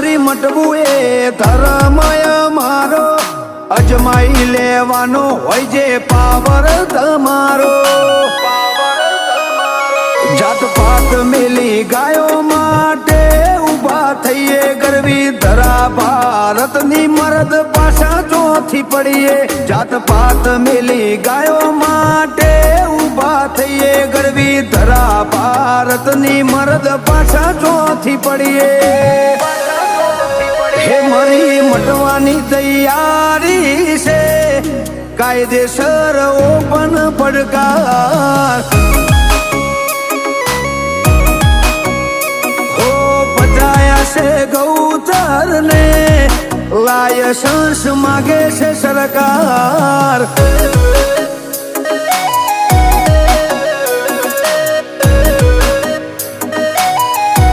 મરી મટવું એ ધર્મય મારો અજમાઈ લેવાનો હોય જે પાવર તમારો જાત પાત મેલી ગાયો માટે ઉભા થઈએ ગરવી ધરા ભારતની મરદ પાછા ચોથી પડીએ જાત પાત મેલી ગાયો માટે ઉભા થઈએ ગરવી ધરા ભારતની મરદ પાછા ચોથી પડીએ હે મરી મટવાની તૈયારી છે કાયદેસર ઓપન પડકાર ગૌચર ને લાયસન્સ માગે છે સરકાર